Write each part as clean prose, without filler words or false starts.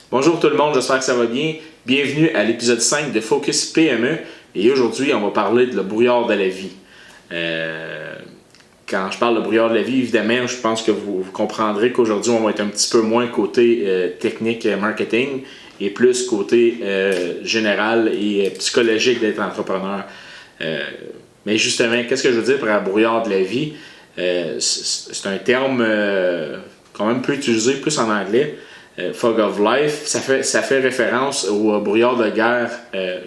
Bonjour tout le monde, j'espère que ça va bien. Bienvenue à l'épisode 5 de Focus PME. Et aujourd'hui, on va parler de le brouillard de la vie. Quand je parle de brouillard de la vie, évidemment, je pense que vous comprendrez qu'aujourd'hui, on va être un petit peu moins côté technique marketing et plus côté général et psychologique d'être entrepreneur. Mais justement, qu'est-ce que je veux dire par brouillard de la vie? C'est un terme quand même peu utilisé, plus en anglais. Fog of Life, ça fait référence au brouillard de guerre,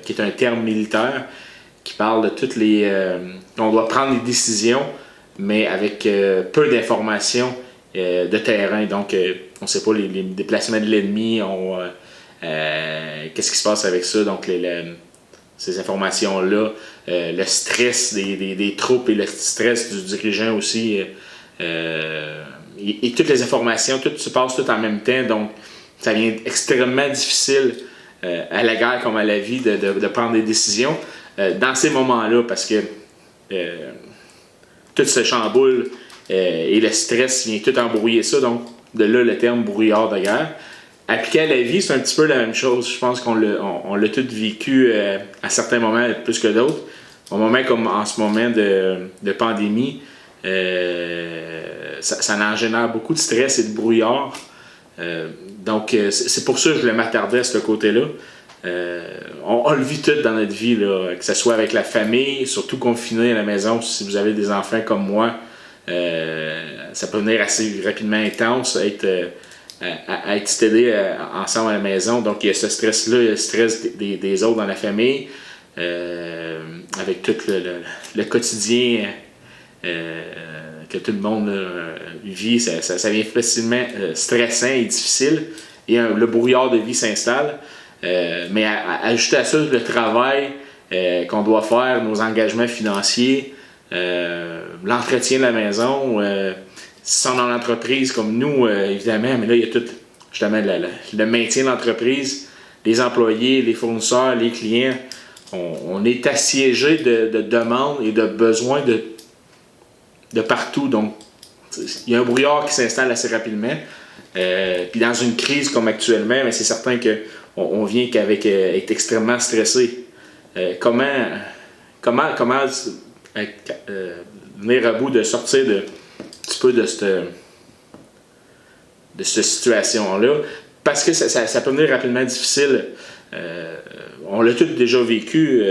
qui est un terme militaire qui parle de toutes les... on doit prendre des décisions, mais avec peu d'informations de terrain. Donc, on ne sait pas les déplacements de l'ennemi, qu'est-ce qui se passe avec ça. Donc, ces informations-là, le stress des troupes et le stress du dirigeant aussi... et toutes les informations, tout se passe tout en même temps, donc ça devient extrêmement difficile à la guerre comme à la vie de prendre des décisions dans ces moments-là parce que tout se chamboule et le stress vient tout embrouiller ça, donc de là le terme brouillard de guerre. Appliqué à la vie, c'est un petit peu la même chose. Je pense qu'on l'a tout vécu à certains moments plus que d'autres. Au moment comme en ce moment de pandémie, ça en génère beaucoup de stress et de brouillard. Donc, c'est pour ça que je voulais m'attarder à ce côté-là. On le vit tout dans notre vie, là, que ce soit avec la famille, surtout confiné à la maison, si vous avez des enfants comme moi, ça peut venir assez rapidement intense, à être stédé ensemble à la maison. Donc, il y a ce stress-là, il y a le stress des autres dans la famille, avec tout le quotidien que tout le monde vit, ça devient facilement stressant et difficile. Et le brouillard de vie s'installe. Mais ajouter à ça le travail qu'on doit faire, nos engagements financiers, l'entretien de la maison, si on est en entreprise comme nous, évidemment, mais là, il y a tout justement le maintien de l'entreprise, les employés, les fournisseurs, les clients. On est assiégé de demandes et de besoins de partout. Donc, il y a un brouillard qui s'installe assez rapidement. Puis dans une crise comme actuellement, mais c'est certain qu'on vient qu'avec être extrêmement stressé. Comment venir à bout de sortir un petit peu de cette situation-là? Parce que ça peut devenir rapidement difficile. On l'a tous déjà vécu,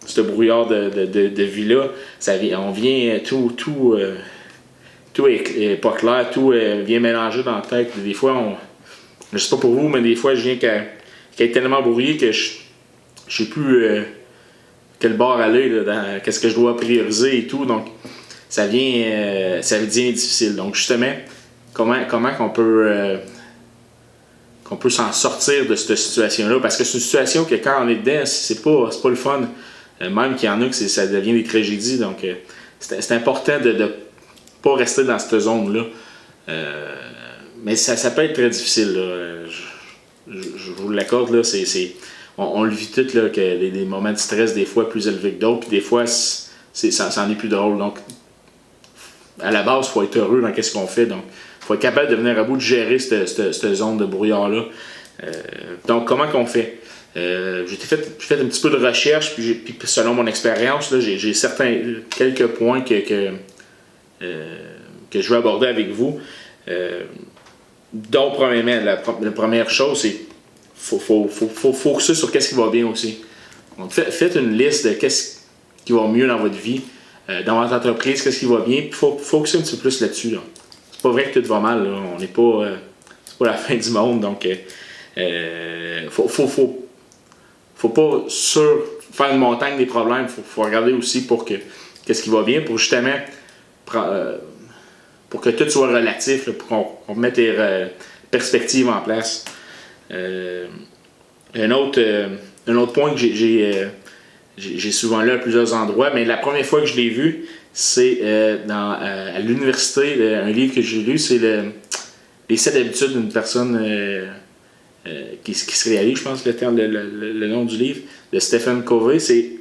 ce brouillard de vie-là. On vient tout est pas clair, tout vient mélanger dans la tête. Des fois, je sais pas pour vous, mais des fois, je viens qu'à être tellement brouillé que je sais plus quel bord aller, là, qu'est-ce que je dois prioriser et tout. Donc, ça devient difficile. Donc, justement, comment qu'on peut s'en sortir de cette situation-là? Parce que c'est une situation que quand on est dedans, c'est pas le fun. Même qu'il y en a que ça devient des tragédies. Donc, c'est important de pas rester dans cette zone-là. Mais ça peut être très difficile. Là. Je vous l'accorde, là, on le vit tout, là, que des moments de stress, des fois plus élevés que d'autres, puis des fois, ça en est plus drôle. Donc, à la base, il faut être heureux dans ce qu'on fait. Donc, il faut être capable de venir à bout de gérer cette zone de brouillard-là. Donc, comment qu'on fait? J'ai fait un petit peu de recherche, puis selon mon expérience, là, j'ai quelques points que je vais aborder avec vous. Donc, premièrement, la première chose, c'est qu'il faut focuser sur qu'est-ce qui va bien aussi. Donc, faites une liste de qu'est-ce qui va mieux dans votre vie, dans votre entreprise, qu'est-ce qui va bien, puis il faut focuser un petit peu plus là-dessus. Là. C'est pas vrai que tout va mal, là. On n'est pas... c'est pas la fin du monde, donc faut pas faire une montagne des problèmes, faut regarder aussi pour que qu'est-ce qui va bien, pour justement pour que tout soit relatif, là, pour qu'on mette les perspectives en place. Un autre point que j'ai souvent lu à plusieurs endroits, mais la première fois que je l'ai vu, c'est à l'université, un livre que j'ai lu, c'est les 7 habitudes d'une personne qui se réalise, je pense, le nom du livre, de Stephen Covey, c'est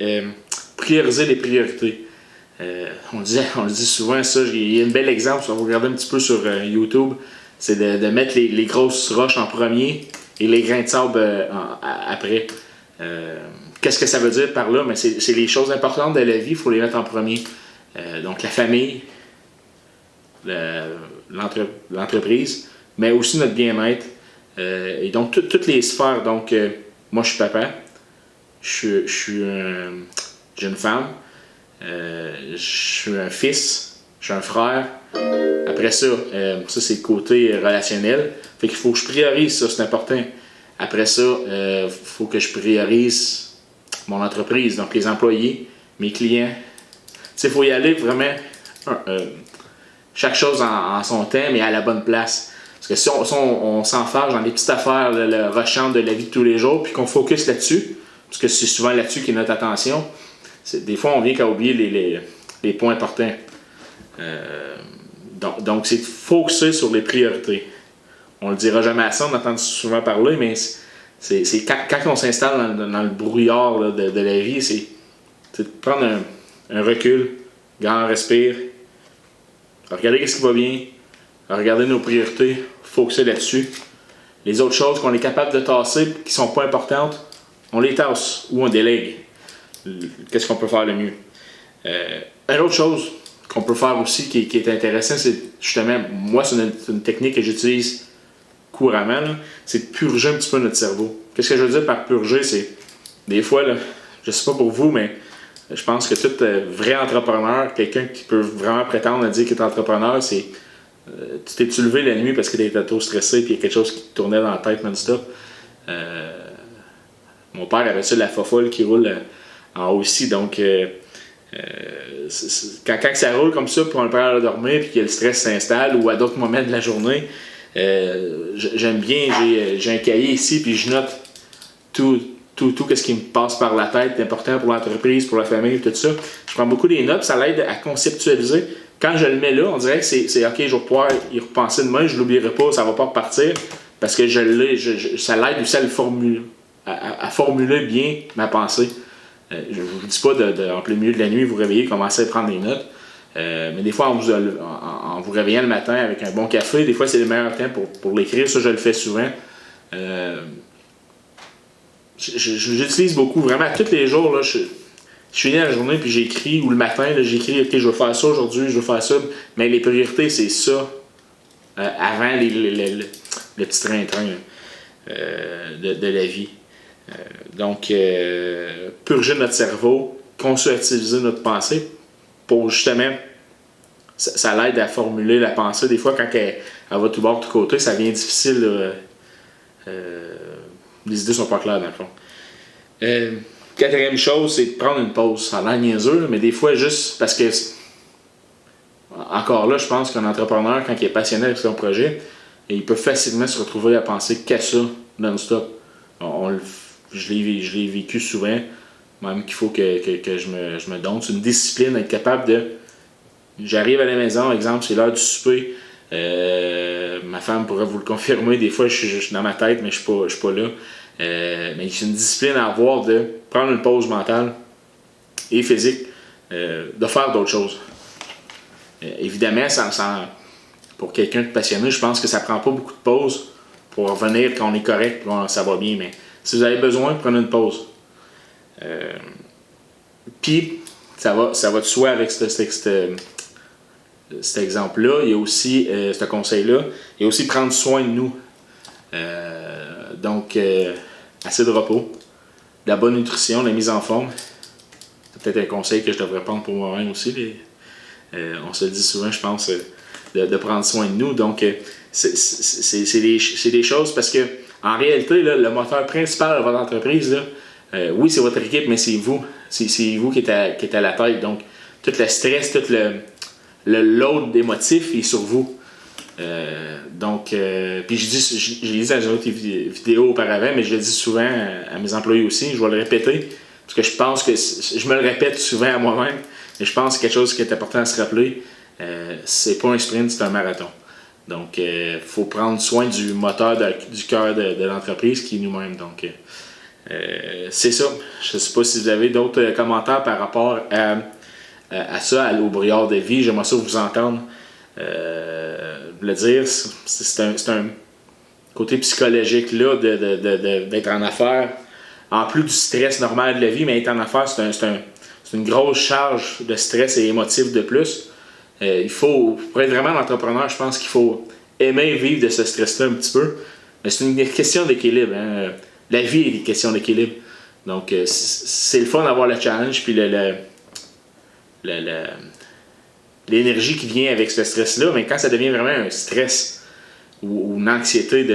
prioriser les priorités. On le dit souvent, ça. Il y a un bel exemple, si on va regarder un petit peu sur YouTube, c'est de mettre les grosses roches en premier et les grains de sable après. Qu'est-ce que ça veut dire par là? Mais c'est les choses importantes de la vie, il faut les mettre en premier. Donc la famille, l'entreprise, mais aussi notre bien-être. Et donc toutes les sphères. Donc moi je suis papa, j'ai une femme, je suis un fils, je suis un frère. Après ça, ça c'est le côté relationnel. Fait qu'il faut que je priorise ça, c'est important. Après ça, il faut que je priorise mon entreprise, donc les employés, mes clients. Il faut y aller vraiment chaque chose en son temps, mais à la bonne place. Parce que si on s'enfarge dans des petites affaires, le rushant de la vie de tous les jours, puis qu'on focus là-dessus, parce que c'est souvent là-dessus qu'est notre attention, des fois on vient qu'à oublier les points importants. Donc c'est de focuser sur les priorités. On le dira jamais assez, on entend souvent parler, mais c'est quand on s'installe dans le brouillard là, de la vie, c'est de prendre un recul, grand respire, regarder ce qui va bien, regarder nos priorités, focuser là-dessus. Les autres choses qu'on est capable de tasser, qui sont pas importantes, on les tasse ou on délègue. Qu'est-ce qu'on peut faire le mieux? Une autre chose qu'on peut faire aussi qui est intéressant, c'est justement, moi c'est une technique que j'utilise couramment, là, c'est de purger un petit peu notre cerveau. Qu'est-ce que je veux dire par purger? C'est des fois, là, je sais pas pour vous, mais je pense que tout vrai entrepreneur, quelqu'un qui peut vraiment prétendre à dire qu'il est entrepreneur, c'est tu t'es-tu levé la nuit parce que tu étais trop stressé et il y a quelque chose qui te tournait dans la tête non-stop. Mon père avait ça de la fofolle qui roule en haut aussi, donc quand ça roule comme ça pour un père à dormir puis que le stress s'installe ou à d'autres moments de la journée, j'aime bien, j'ai un cahier ici puis je note tout ce qui me passe par la tête important pour l'entreprise, pour la famille, tout ça. Je prends beaucoup des notes, ça l'aide à conceptualiser. Quand je le mets là, on dirait que c'est OK, je vais pouvoir y repenser demain, je ne l'oublierai pas, ça ne va pas repartir parce que ça l'aide aussi à formuler bien ma pensée. Je ne vous dis pas en plein milieu de la nuit, vous réveillez, commencez à prendre des notes. Mais des fois, en vous réveillant le matin avec un bon café, des fois, c'est le meilleur temps pour l'écrire. Ça, je le fais souvent. J'utilise beaucoup, vraiment, tous les jours. Là, je finis la journée puis j'écris, ou le matin, là, j'écris, OK, je vais faire ça aujourd'hui, je vais faire ça. Mais les priorités, c'est ça. Avant le petit train-train de la vie. Donc, purger notre cerveau, conceptualiser notre pensée pour justement, ça l'aide à formuler la pensée. Des fois, quand elle va tout bord, tout côté, ça devient difficile. Les idées sont pas claires dans le fond. Quatrième chose, c'est de prendre une pause. Ça a l'air niaiseux, mais des fois, juste parce que, encore là, je pense qu'un entrepreneur, quand il est passionné avec son projet, il peut facilement se retrouver à penser qu'à ça, non-stop. Je l'ai vécu souvent, même qu'il faut que je me donne. C'est une discipline, être capable de... J'arrive à la maison, exemple, c'est l'heure du souper. Ma femme pourrait vous le confirmer. Des fois, je suis dans ma tête, mais je suis pas là. Mais c'est une discipline à avoir de prendre une pause mentale et physique, de faire d'autres choses. Évidemment, pour quelqu'un de passionné, je pense que ça prend pas beaucoup de pauses pour revenir quand on est correct, quand ça va bien. Mais si vous avez besoin, prenez une pause. Puis, ça va de soi avec cet exemple-là. Il y a aussi ce conseil-là. Il y a aussi prendre soin de nous. Donc, assez de repos, de la bonne nutrition, de la mise en forme. C'est peut-être un conseil que je devrais prendre pour moi-même aussi. On se le dit souvent, je pense, de prendre soin de nous. Donc, c'est des choses parce que, en réalité, là, le moteur principal de votre entreprise, là, oui, c'est votre équipe, mais c'est vous. C'est vous qui êtes à la tête. Donc, tout le stress, tout le load émotif est sur vous. Puis j'ai dit dans une autre vidéo auparavant, mais je le dis souvent à mes employés aussi, je vais le répéter, parce que je pense que je me le répète souvent à moi-même, mais je pense que quelque chose qui est important à se rappeler, c'est pas un sprint, c'est un marathon. Donc, faut prendre soin du moteur, du cœur de l'entreprise qui est nous-mêmes. Donc, c'est ça. Je ne sais pas si vous avez d'autres commentaires par rapport à ça, au brouillard de vie. J'aimerais ça vous entendre le dire. C'est côté psychologique là, d'être en affaires, en plus du stress normal de la vie, mais être en affaires, c'est une grosse charge de stress et émotif de plus. Pour être vraiment un entrepreneur, je pense qu'il faut aimer vivre de ce stress-là un petit peu. Mais c'est une question d'équilibre. Hein. La vie est une question d'équilibre. Donc, c'est le fun d'avoir le challenge, puis l'énergie qui vient avec ce stress-là, mais quand ça devient vraiment un stress ou une anxiété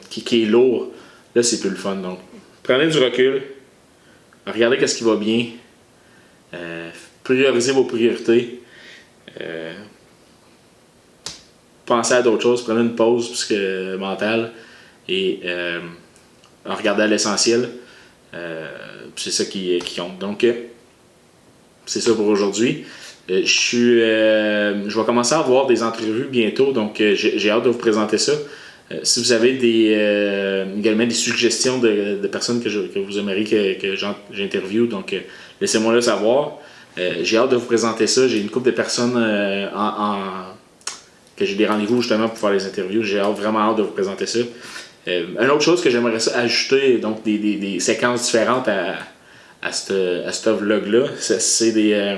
qui est lourd, là, c'est plus le fun. Donc, prenez du recul, regardez qu'est-ce qui va bien, priorisez vos priorités, pensez à d'autres choses, prenez une pause mentale et regardez à l'essentiel. C'est ça qui compte. Donc, c'est ça pour aujourd'hui. Je vais commencer à avoir des entrevues bientôt, donc j'ai hâte de vous présenter ça. Si vous avez également des suggestions de personnes que vous aimeriez que j'interviewe, donc laissez-moi le savoir. J'ai hâte de vous présenter ça. J'ai une couple de personnes que j'ai des rendez-vous justement pour faire les interviews. J'ai vraiment hâte de vous présenter ça. Une autre chose que j'aimerais ajouter, donc des séquences différentes à ce vlog-là, c'est des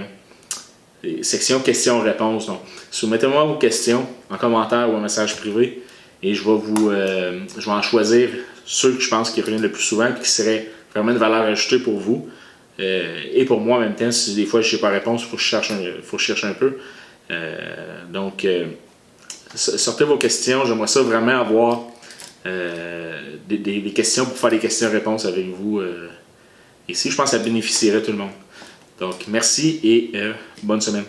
sections questions-réponses. Donc, soumettez-moi vos questions en commentaire ou en message privé et je vais en choisir ceux que je pense qui reviennent le plus souvent et qui seraient vraiment de valeur ajoutée pour vous et pour moi en même temps. Si des fois je n'ai pas réponse, il faut que je cherche un peu. Donc, sortez vos questions. J'aimerais ça vraiment avoir des questions pour faire des questions-réponses avec vous. Ici, je pense que ça bénéficierait tout le monde. Donc, merci et bonne semaine.